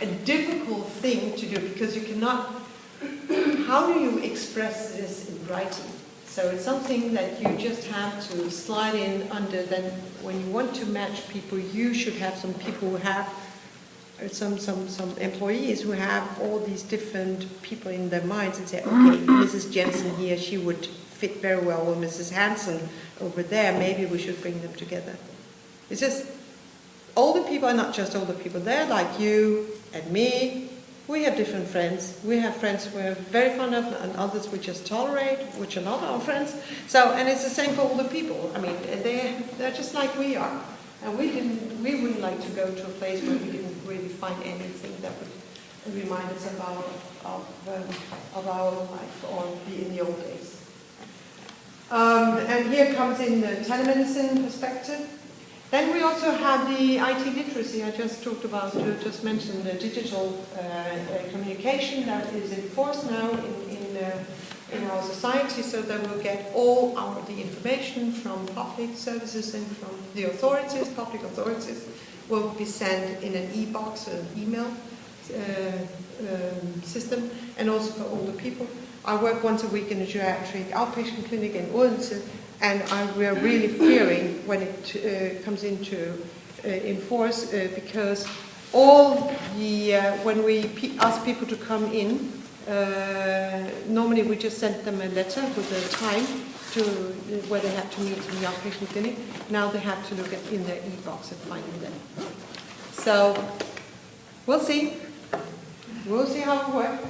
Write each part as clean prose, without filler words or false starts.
a difficult thing to do because you cannot, how do you express this in writing? So it's something that you just have to slide in under. Then when you want to match people, you should have some people who have some employees who have all these different people in their minds and say, okay, Mrs. Jensen here, she would fit very well with Mrs. Hansen over there. Maybe we should bring them together. It's just older people are not just older people. They're like you and me. We have different friends. We have friends we're very fond of and others we just tolerate, which are not our friends. So, and it's the same for older people. I mean, they're just like we are. And we wouldn't like to go to a place where we didn't really find anything that would remind us of our life or be in the old days. And here comes in the telemedicine perspective. Then we also have the IT literacy I just talked about, just mentioned the digital communication that is enforced now in our society, so that we'll get all the information from public services and from the authorities. Public authorities will be sent in an e-box, an email system, and also for older people. I work once a week in a geriatric outpatient clinic in Odense, and we are really fearing when it comes into enforce because all the when we ask people to come in, normally we just send them a letter with a time to where they have to meet in the outpatient clinic. Now they have to look in their e-box and find them. So we'll see. We'll see how it works.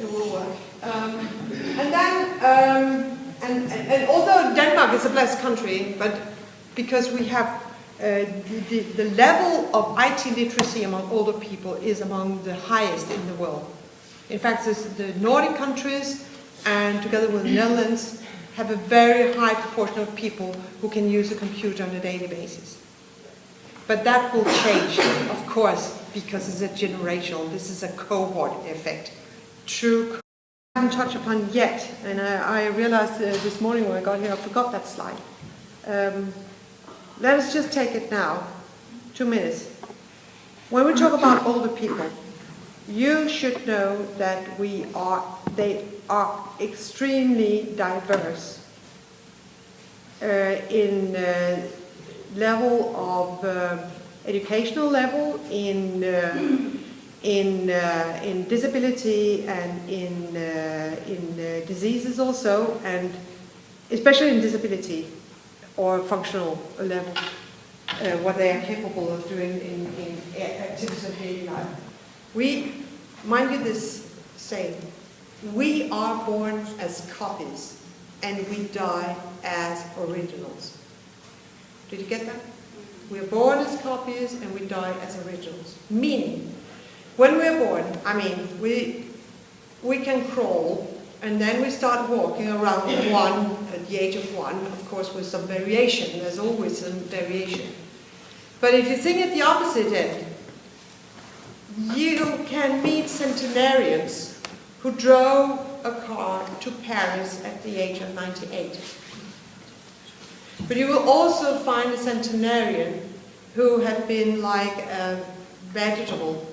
It will work. And then. And although Denmark is a blessed country, but because we have the level of IT literacy among older people is among the highest in the world. In fact, the Nordic countries and together with the Netherlands have a very high proportion of people who can use a computer on a daily basis. But that will change, of course, because it's a generational, this is a cohort effect. True. I haven't touched upon yet, and I realized this morning when I got here I forgot that slide. Let us just take it now, 2 minutes. When we talk about older people, you should know that they are extremely diverse in level of educational level, in disability and in diseases also, and especially in disability or functional level, what they are capable of doing in activities of daily life. We, mind you this saying, we are born as copies and we die as originals. Did you get that? We are born as copies and we die as originals. Meaning, when we're born, I mean, we can crawl, and then we start walking around at the age of 1, of course with some variation, there's always some variation. But if you think at the opposite end, you can meet centenarians who drove a car to Paris at the age of 98. But you will also find a centenarian who had been like a vegetable,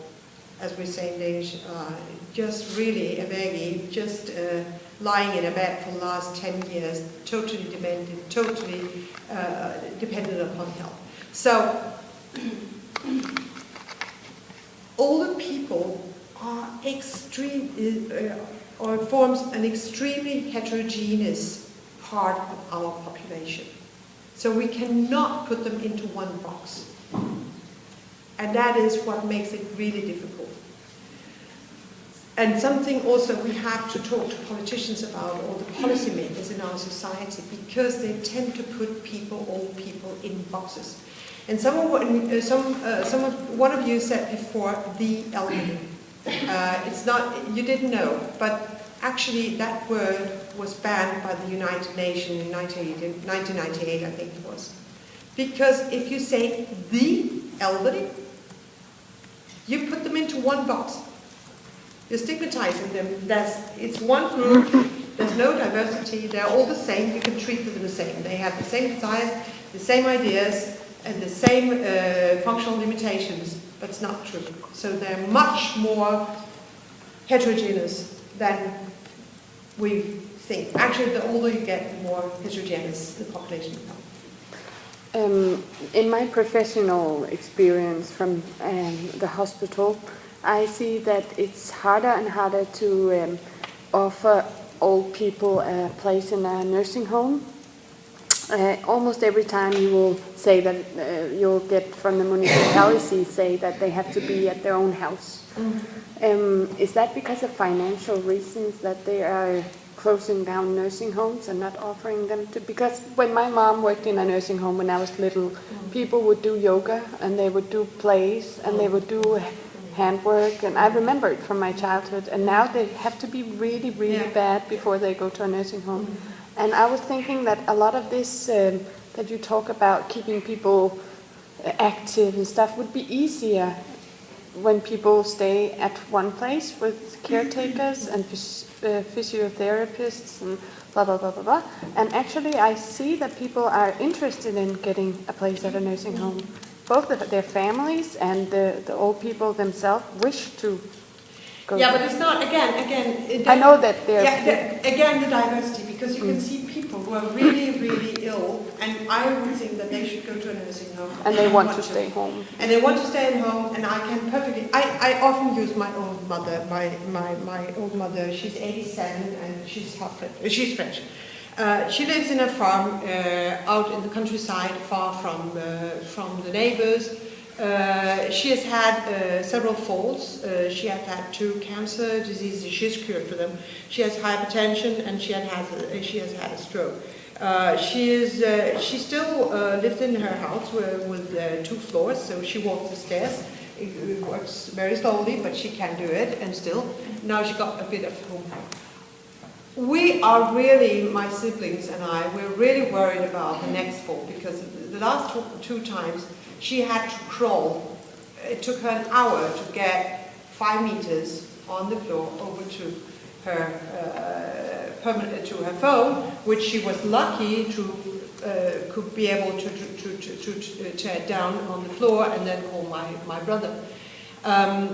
as we say in Danish, just really a veggie, just lying in a bed for the last 10 years, totally demented, totally dependent upon help. So, older people are or forms an extremely heterogeneous part of our population. So we cannot put them into one box. And that is what makes it really difficult. And something also we have to talk to politicians about, or the policymakers in our society, because they tend to put old people in boxes. And one of you said before, the elderly. It's not, you didn't know, but actually that word was banned by the United Nations in 1998, I think it was. Because if you say the elderly, you put them into one box. You're stigmatizing them. It's one group, there's no diversity, they're all the same, you can treat them the same. They have the same size, the same ideas, and the same functional limitations. but it's not true. So they're much more heterogeneous than we think. Actually, the older you get, the more heterogeneous the population becomes. In my professional experience from the hospital, I see that it's harder and harder to offer old people a place in a nursing home. Almost every time you will say that you'll get from the municipality say that they have to be at their own house. Is that because of financial reasons that they are closing down nursing homes and not offering them to? Because when my mom worked in a nursing home when I was little, people would do yoga and they would do plays and they would do handwork, and I remember it from my childhood, and now they have to be really, really bad before they go to a nursing home. And I was thinking that a lot of this that you talk about, keeping people active and stuff, would be easier when people stay at one place with caretakers and physiotherapists and blah, blah, blah, blah, blah. And actually I see that people are interested in getting a place at a nursing home. Both their families and the old people themselves wish to go. Yeah, but it's not, again, I know that they're... again, the diversity, because you can see people who are really, really ill, and I would think that they should go to a nursing home. And they want to stay home. And they want to stay at home, and I can perfectly... I often use my old mother, my old mother, she's 87, and she's French. She lives in a farm out in the countryside, far from the neighbors. She has had several falls. She has had 2 cancer diseases. She's cured for them. She has hypertension, and she has had a stroke. She still lives in her house with 2 floors, so she walks the stairs. It works very slowly, but she can do it, and still. Now she got a bit of home health. We are really, my siblings and I, we're really worried about the next fall, because the last 2 times she had to crawl. It took her an hour to get 5 meters on the floor over to her phone, which she was lucky to could be able to tear it down on the floor and then call my brother. And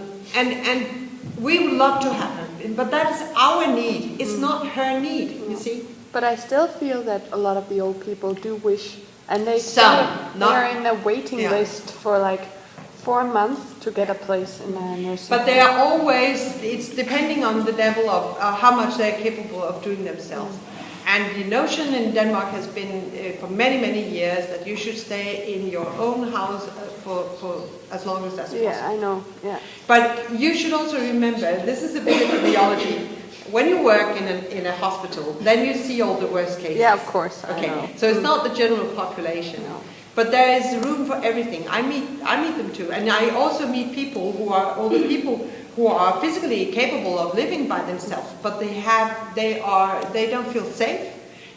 we would love to have her, but that is our need. It's not her need, you see. But I still feel that a lot of the old people do wish, and they're in a waiting list for like 4 months to get a place in a nursing home. But they are always, it's depending on the level of how much they're capable of doing themselves. And the notion in Denmark has been for many, many years that you should stay in your own house for as long as that's possible. Yeah, I know, yeah. But you should also remember, this is a bit of theology. When you work in a hospital, then you see all the worst cases. Yeah, of course. Okay, I know. so it's not the general population. No. But there is room for everything. I meet them too, and I also meet people who are older people who are physically capable of living by themselves, but they don't feel safe,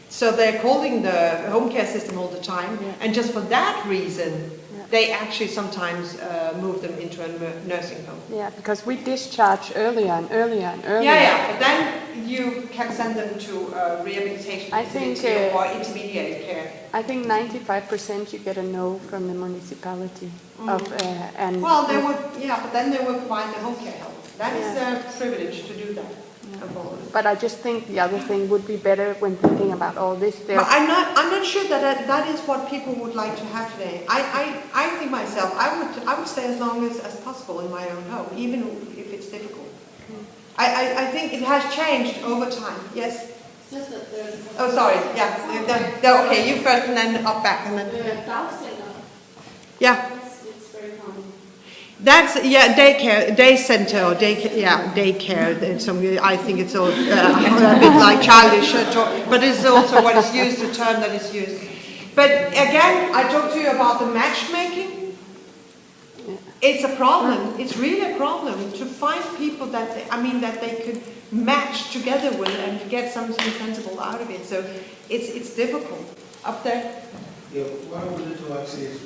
so they're calling the home care system all the time, and just for that reason, they actually sometimes move them into a nursing home. Yeah, because we discharge earlier and earlier and earlier. Yeah, but then you can send them to rehabilitation facility or intermediate care. I think 95% you get a no from the municipality. But then they will provide the home care help. That is their privilege to do that. But I just think the other thing would be better when thinking about all this. But I'm not sure that is what people would like to have today. I think myself, I would stay as long as possible in my own home, even if it's difficult. I think it has changed over time. Yes. Just that there's... Oh, sorry. Yeah. Okay, you first, and then up back, and then. Yeah. It's very common. That's daycare, day center, or daycare. I think it's all a bit like childish talk, but it's also what is used, the term that is used. But again, I talked to you about the matchmaking. It's a problem. It's really a problem to find people that they could match together with and get something sensible out of it. So it's difficult. Up there. Yeah, what I wanted to ask is,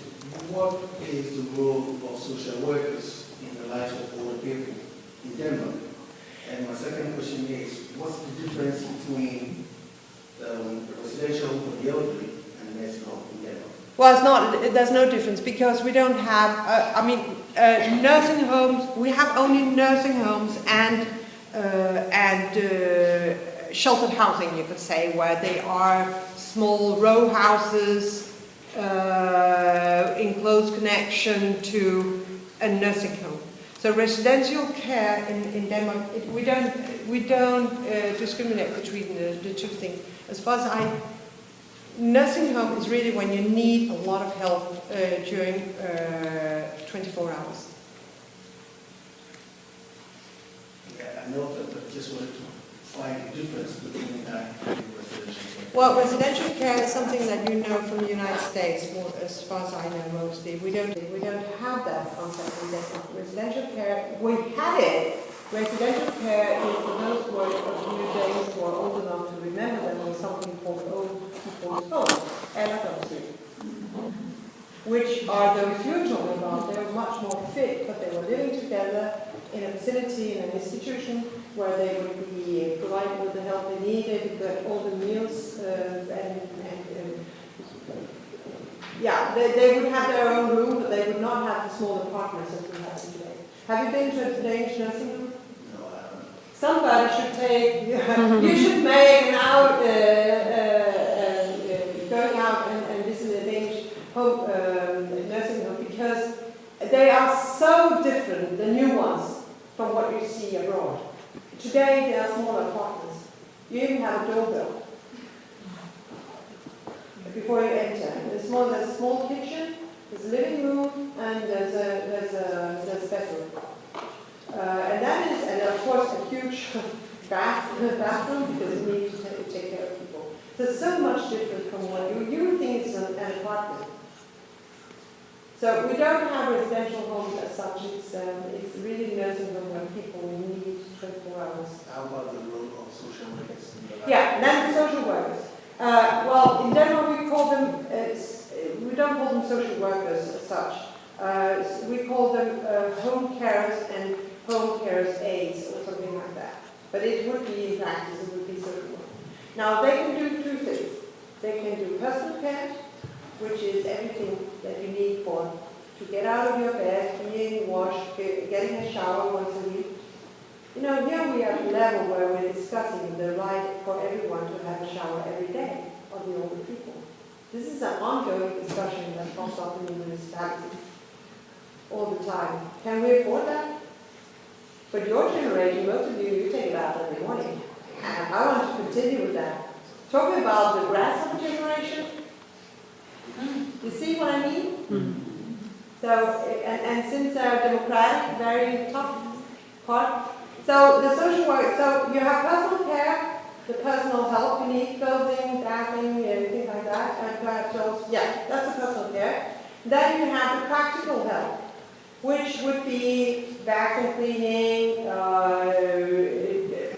what is the role of social workers in the lives of older people in Denmark? And my second question is, what's the difference between residential for the elderly and nursing home in Denmark? Well, it's not. There's no difference because we don't have. nursing homes, we have only nursing homes and sheltered housing, you could say, where they are small row houses in close connection to a nursing home. So residential care in Denmark, we don't discriminate between the two things. As far as nursing home is really when you need a lot of help during 24 hours. Yeah, I know that, but just wanted to find a difference between that and residential care. Well, residential care is something that you know from the United States, more, as far as I know mostly. We don't have that concept in Denmark. Residential care, we had it. Residential care is for those who are Danes who are old enough to remember that there was something called old people's home, which are those you're talking about. They were much more fit, but they were living together in a facility, in an institution, where they would be provided with the help they needed, got all the meals, they would have their own room, but they would not have the small apartments that we have today. Have you been to a Danish nursing home? No, I haven't. Somebody should take, you should make an out, going out and visit a Danish home, nursing home, because they are so different, the new ones, from what you see abroad. Today they are smaller apartments. You even have a doorbell before you enter. There's a small kitchen, there's a living room, and there's a bedroom. And that is, and of course, a huge bathroom because you need to take care of people. So it's so much different from what you think it's an apartment. So we don't have residential homes as such. It's really nursing home where people need 24 hours. How about the role of social workers in the life? Yeah, then social workers. Well, in Denmark we call them, we don't call them social workers as such. We call them home carers and home carers aides or something like that. But it would be, in practice, it would be social work. Now they can do two things. They can do personal care, which is everything that you need to get out of your bed, being washed, getting a shower once a week. You know, here we are at a level where we're discussing the right for everyone to have a shower every day of the older people. This is an ongoing discussion that pops up in the municipalities all the time. Can we afford that? But your generation, most of you take it out every morning. And I want to continue with that. Talking about the grasshopper generation, you see what I mean? Mm-hmm. So, and since they're democratic, very tough part. So the social work, so you have personal care, the personal help you need, clothing, bathing, things like that. Yeah, that's the personal care. Then you have the practical help, which would be bathroom cleaning,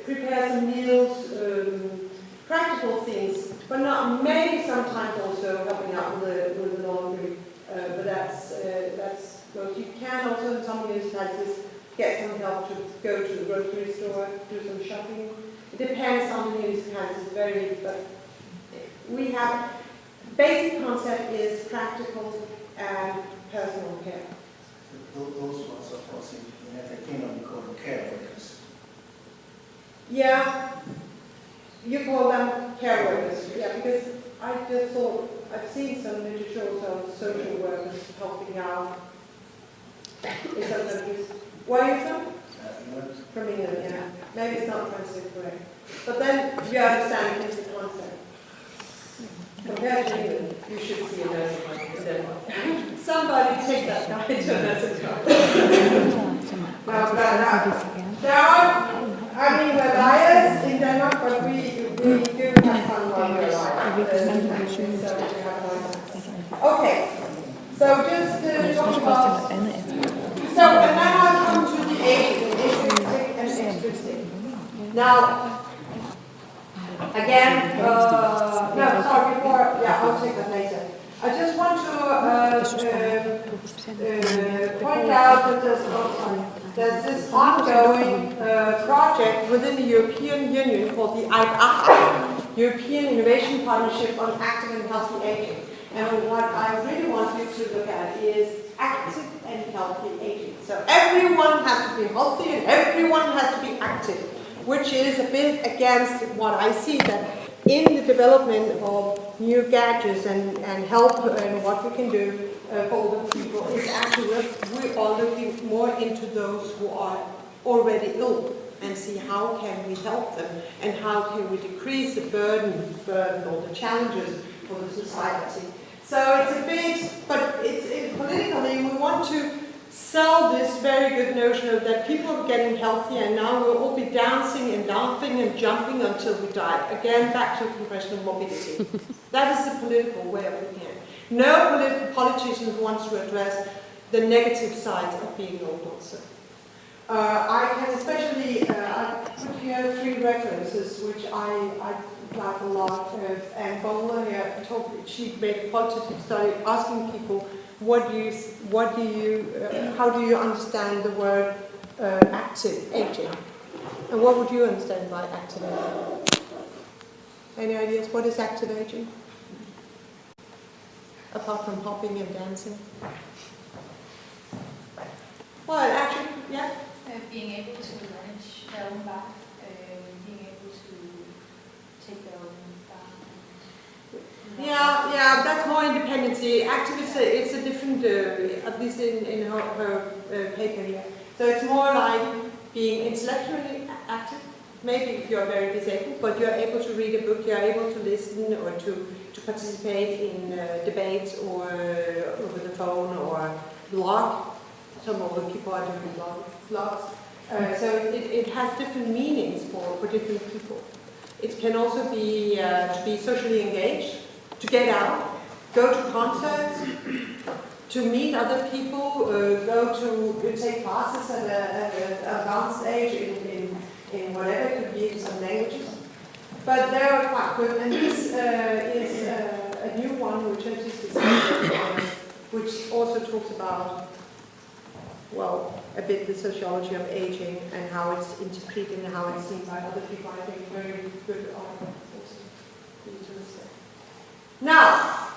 prepare some meals, practical things, but not maybe sometimes also helping out with the laundry. But that's good. You can also in some municipalities get some help to go to the grocery store, do some shopping. It depends on the municipalities, but we have, basic concept is practical and personal care. Those ones, of course, in the United Kingdom, we call them care workers. Yeah, you call them care workers, yeah, because I just thought, I've seen some literature on social workers helping out in some countries. Where are you from? From England, yeah. Maybe it's not translated correct. But then you understand it's the concept. Compared to England, you should see a nursing home in Denmark. Somebody take that guy to a nursing home. There are, I mean, we're liars in Denmark, but we do have fun while we're alive. Okay, so just to talk about, so and then I'll come to the aging, intrinsic and extrinsic. Now, again, no, sorry, before, yeah, I'll take that later. I just want to point out that there's this ongoing project within the European Union called the IPAHA, European Innovation Partnership on Active and Healthy Aging. And what I really want you to look at is active and healthy aging. So everyone has to be healthy and everyone has to be active, which is a bit against what I see that in the development of new gadgets and help and what we can do for older people is actually we are looking more into those who are already ill and see how can we help them and how can we decrease the burden or the challenges for the society. So it's a bit, but it's politically we want to sell this very good notion of that people are getting healthy and now we'll all be dancing and dancing and jumping until we die. Again, back to professional mobility. That is the political way of looking at it. No politician wants to address the negative sides of being old also. I can especially, I put here 3 references which I like a lot. Anne Bowler here she made a qualitative study asking people how do you understand the word active aging? And what would you understand by active aging? Any ideas? What is active aging? Apart from hopping and dancing? Well, actually, yeah. Being able to manage their own life, being able to take their own bath. Yeah, that's more independency. Active it's a different, at least in her paper here. So it's more like being intellectually active. Maybe if you're very disabled, but you're able to read a book, you're able to listen or to participate in debates or over the phone or blog. Some older people are doing blogs. So it has different meanings for different people. It can also be to be socially engaged, to get out, go to concerts, to meet other people, go to take classes at an advanced age in whatever, it could be in some languages. But they are quite good, and this is a new one which I just discovered, which also talks about, well, a bit the sociology of aging and how it's interpreted and how it's seen by other people. I think very good article. Now,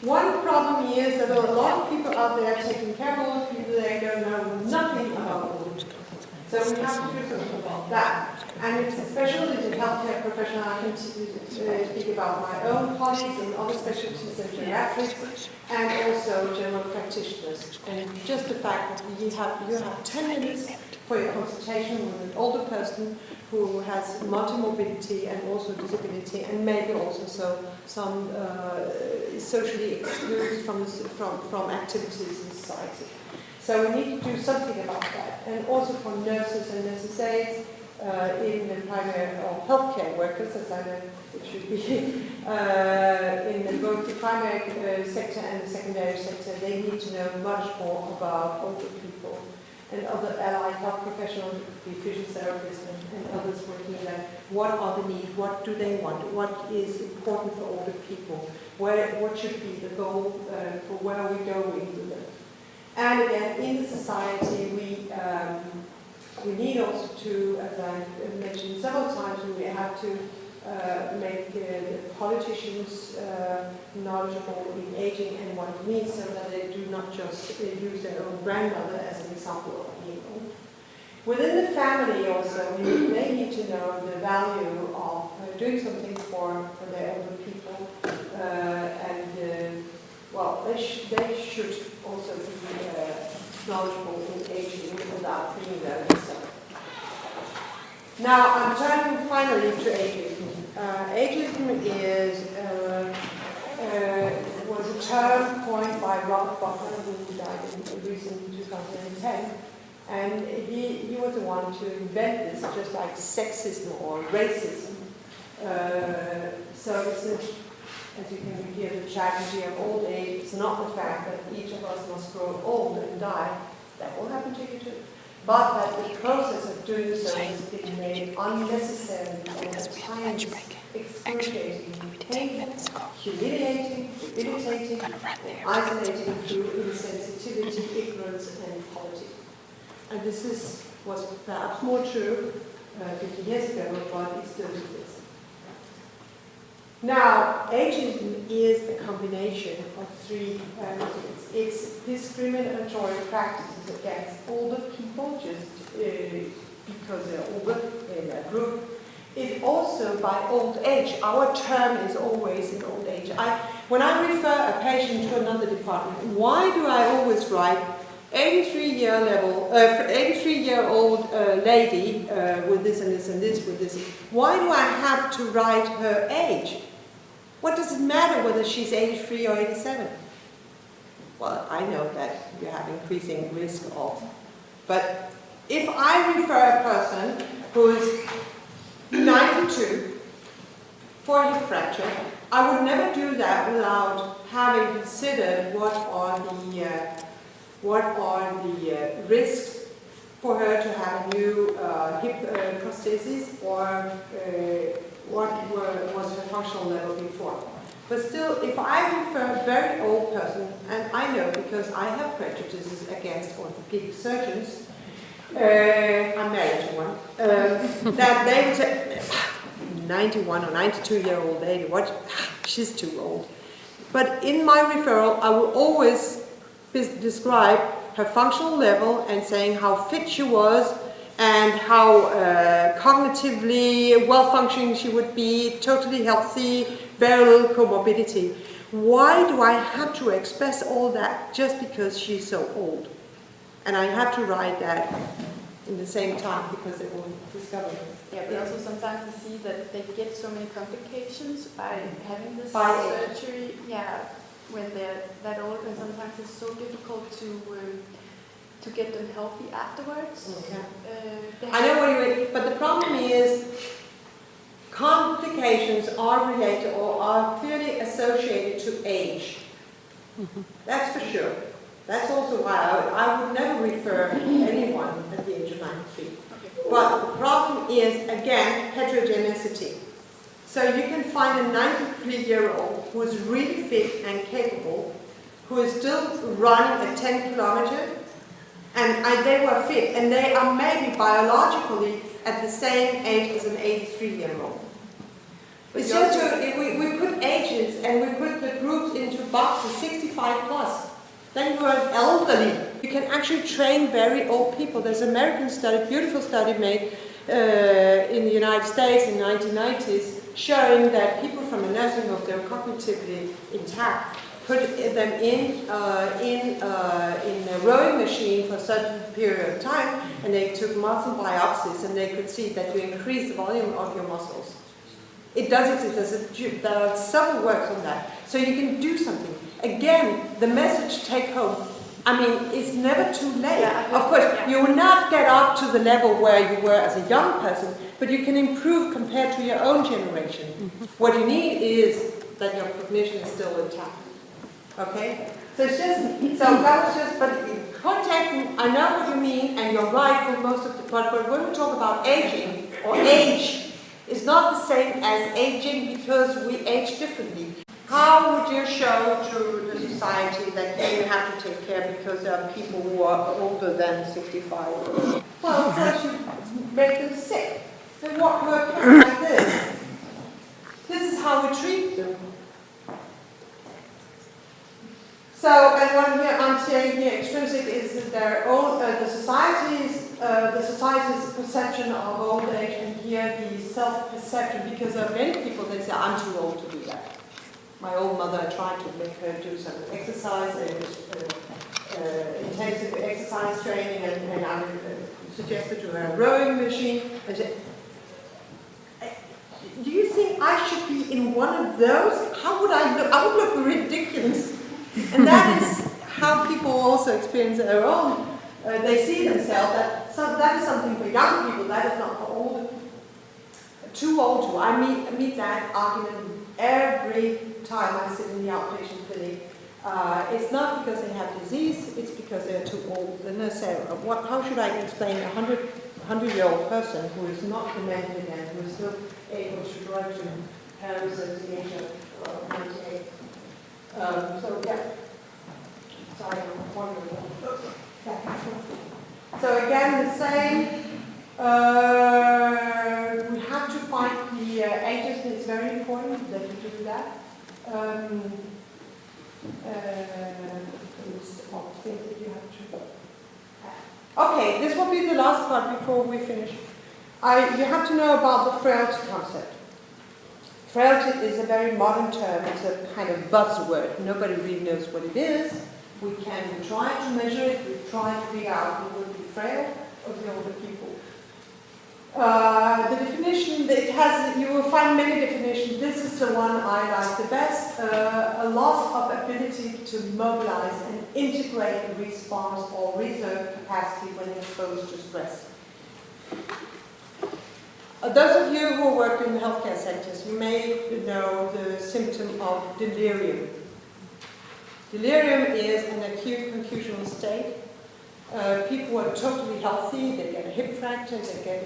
one problem is that there are a lot of people out there taking care of older people, they don't know nothing about older people. So we have to do something about that. And it's especially the healthcare professional, I can speak about my own colleagues in other specialties in geriatrics and also general practitioners. And just the fact that you have 10 minutes for your consultation with an older person who has multimorbidity and also disability and maybe also some socially excluded from activities in society. So we need to do something about that. And also for nurses and nurses aides in the primary or healthcare workers, as I know it should be, in both the primary sector and the secondary sector, they need to know much more about older people and other allied health professionals, the physiotherapists and others working there. What are the needs? What do they want? What is important for older people? What should be the goal for where we go with them? And again, in the society, we need also to, as I mentioned several times, we have to make the politicians knowledgeable in aging and what it means, so that they do not just use their own grandmother as an example of being old. Within the family also, they need to know the value of doing something for their older people, well, they should also be knowledgeable in aging without being there themselves. Now, I'm turning finally to ageism. Ageism was a term coined by Robert Butler, who died in recent 2010. And he was the one to invent this, just like sexism or racism. So it's as you can hear, the tragedy of old age. It's not the fact that each of us must grow old and die. That will happen to you too. But that the process of doing so has been made unnecessary because at times excruciating, painful, humiliating, debilitating, isolating through insensitivity, ignorance, and poverty. And this was perhaps more true 50 years ago, but it still exists. Now, ageism is a combination of three parameters. It's discriminatory practices against older people just because they're older in a group. It's also by old age. Our term is always in old age. When I refer a patient to another department, why do I always write 83-year-old lady with this and this and this with this? Why do I have to write her age? What does it matter whether she's 83 or 87? Well, I know that you have increasing risk of. But if I refer a person who is 92 for a hip fracture, I would never do that without having considered what are the risks for her to have a new hip prosthesis, or what was her functional level before. But still, if I refer a very old person, and I know because I have prejudices against orthopedic surgeons, I'm married to one, that they would say, 91 or 92-year-old lady, what? She's too old. But in my referral, I will always describe her functional level and saying how fit she was and how cognitively well-functioning she would be, totally healthy, very little comorbidity. Why do I have to express all that just because she's so old? And I have to write that in the same time because they will discover it. Yeah, but also sometimes you see that they get so many complications by having this By surgery. Yeah, when they're that old, and sometimes it's so difficult to get them healthy afterwards. Okay. They I know what you mean, but the problem is complications are related or are clearly associated to age. That's for sure. That's also why I would never refer anyone at the age of 93. But the problem is, again, heterogeneity. So you can find a 93-year-old who is really fit and capable, who is still running a 10 kilometer, and they were fit, and they are maybe biologically at the same age as an 83-year-old. It's just we put ages and we put the groups into boxes 65 plus. Then you are elderly. You can actually train very old people. There's an American study, beautiful study made in the United States in the 1990s, showing that people from a nursing home, they were cognitively intact, put them in a rowing machine for a certain period of time, and they took muscle biopsies, and they could see that you increase the volume of your muscles. It does exist. There are several works on that. So you can do something. Again, the message take home, I mean, it's never too late. Yeah, of course, you will not get up to the level where you were as a young person, but you can improve compared to your own generation. What you need is that your cognition is still intact. Okay? So it's just, that was just, but contacting, I know what you mean, and you're right for most of the, but when we talk about aging, or age, it's not the same as aging because we age differently. How would you show to the society that you have to take care because there are people who are older than 65? Well, first you make them sick. They walk around like this. This is how we treat them. So, and what I'm saying here, extrinsic is that their own, the society's perception of old age, and here the self-perception, because there are many people that say, I'm too old to do that. My old mother, I tried to make her do some exercise, intensive exercise training, and I suggested to her a rowing machine. And said, do you think I should be in one of those? How would I look? I would look ridiculous. And that is how people also experience their own. They see themselves, that is something for young people, that is not for old. Too old to. I meet that argument every time I sit in the outpatient clinic. It's not because they have disease, it's because they're too old. And they say, how should I explain a 100-year-old person who is not demented and who is still able to drive to Paris at the age of 98? So yeah. Sorry, I'm wondering. So again, the same. We have to find the ages. It's very important that we do that. Okay, this will be the last part before we finish. You have to know about the frailty concept. Frailty is a very modern term. It's a kind of buzzword. Nobody really knows what it is. We try to measure it. We try to figure out who will be frail of the older people. The definition, you will find many definitions. This is the one I like the best. A loss of ability to mobilize and integrate a response or reserve capacity when exposed to stress. Those of you who work in healthcare centers, you may know the symptom of delirium. Delirium is an acute concussional state. People are totally healthy, they get a hip fracture, they get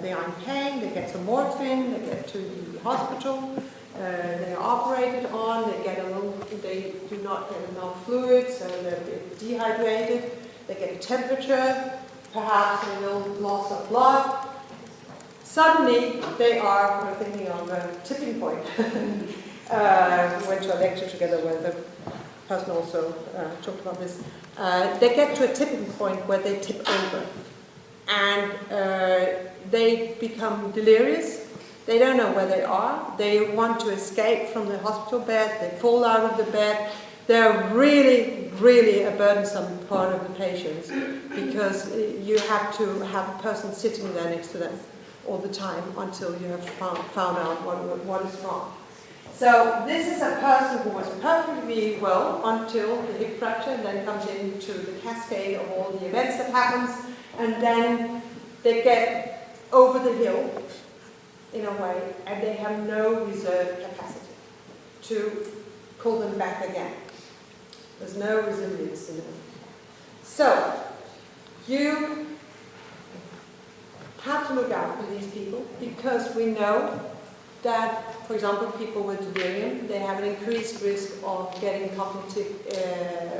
they are in pain, they get some morphine, they get to the hospital, they are operated on, they do not get enough fluid, so they're dehydrated, they get a temperature, perhaps a little loss of blood. Suddenly, we're thinking of a tipping point. We went to a lecture together where the person also talked about this. They get to a tipping point where they tip over. And they become delirious. They don't know where they are. They want to escape from the hospital bed. They fall out of the bed. They're really, really a burdensome part of the patients because you have to have a person sitting there next to them all the time until you have found out what is wrong. So this is a person who was perfectly well until the hip fracture, and then comes into the cascade of all the events that happens, and then they get over the hill in a way, and they have no reserve capacity to pull them back again. There's no resilience in them. So you have to look out for these people because we know that, for example, people with delirium, they have an increased risk of getting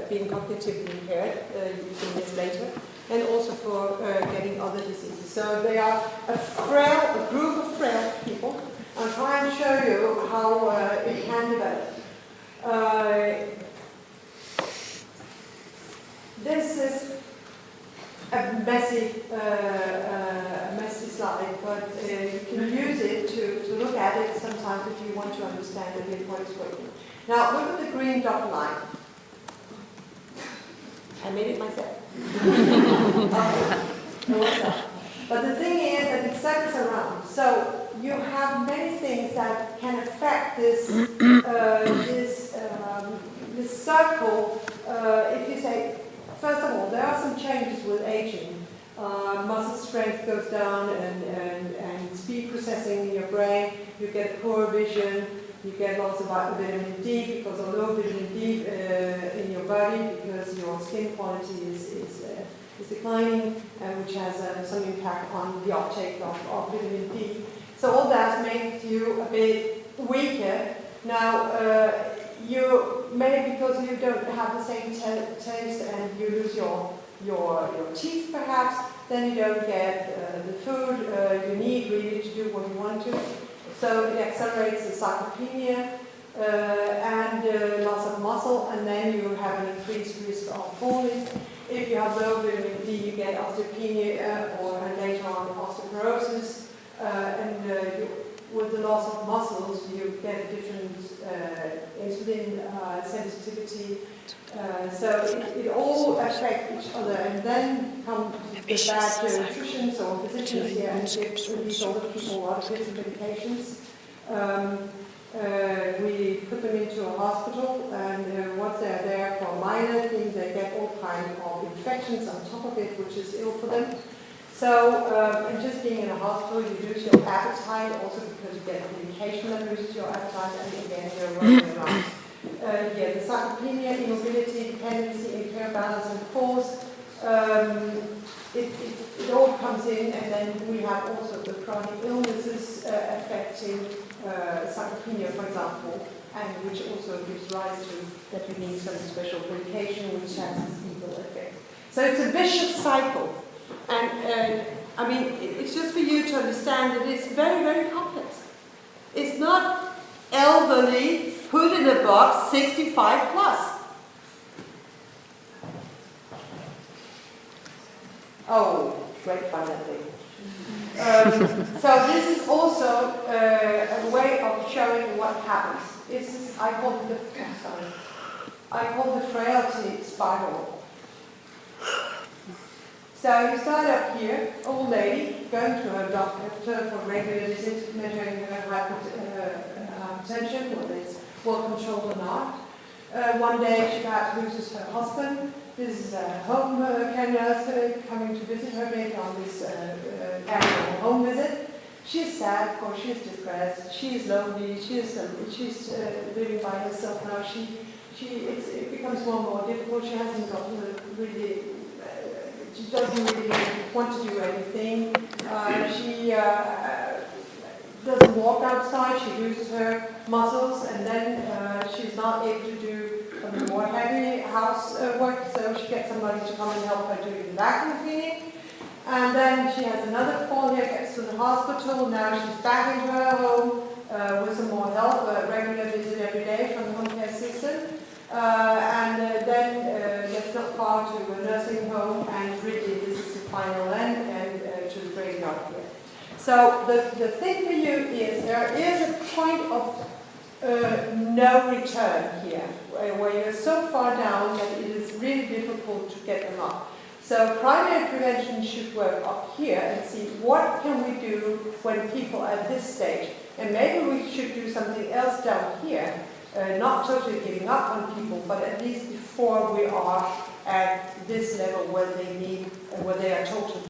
being cognitively impaired years later, and also for getting other diseases. So they are a group of frail people. I'll try and show you how it can develop. This is a messy slide, but you can use it to look at it sometimes if you want to understand a bit what is working. Now, look at the green dotted line. I made it myself. Okay. But the thing is that it circles around. So you have many things that can affect this this circle. If you say, first of all, there are some changes with aging. Muscle strength goes down and speed processing in your brain. You get poor vision. You get lots of vitamin D because of low vitamin D in your body because your skin quality is declining, which has some impact on the uptake of vitamin D. So all that makes you a bit weaker. Now, you may, because you don't have the same taste and you lose your teeth perhaps, then you don't get the food you need really to do what you want to. So it accelerates the sarcopenia and loss of muscle, and then you have an increased risk of falling. If you have low vitamin D, you get osteopenia or later on osteoporosis. With the loss of muscles, you get different insulin sensitivity. So it all affects each other, and then comes the bad nutrition, so physicians here and give these older people a lot of different medications. We put them into a hospital, and once they're there for minor things, they get all kinds of infections on top of it, which is ill for them. So, and just being in a hospital, you lose your appetite, also because you get medication that loses your appetite, and again, you're running around. The sarcopenia, immobility, dependency, impaired balance and force, it all comes in, and then we have also the chronic illnesses affecting sarcopenia, for example, and which also gives rise to that you need some special medication which has this evil effect. So it's a vicious cycle. And I mean, it's just for you to understand that it's very, very complex. It's not elderly, put in a box, 65 plus. Oh, great fun that thing. So this is also a way of showing what happens. I call it the frailty spiral. So you start up here, old lady, going to her doctor for regular visits, measuring her hypertension, whether it's well controlled or not. One day she perhaps loses her husband. This is a home care nurse coming to visit her, maybe on this annual home visit. She's sad, of course, she's depressed, she's lonely, she's living by herself now. It becomes more and more difficult. She hasn't got really, she doesn't really want to do anything. She doesn't walk outside, she loses her muscles, and then she's not able to do more heavy housework, so she gets somebody to come and help her doing the vacuum cleaning. And then she has another fall here, gets to the hospital. Now she's back into her home with some more help, a regular visit every day from the home care system. Then gets not far to a nursing home, and really this is the final end, and to the graveyard here. So the thing for you is there is a point of no return here, where you're so far down that it is really difficult to get them up. So primary prevention should work up here and see what can we do when people are at this stage. And maybe we should do something else down here, not totally giving up on people, but at least before we are at this level where they are total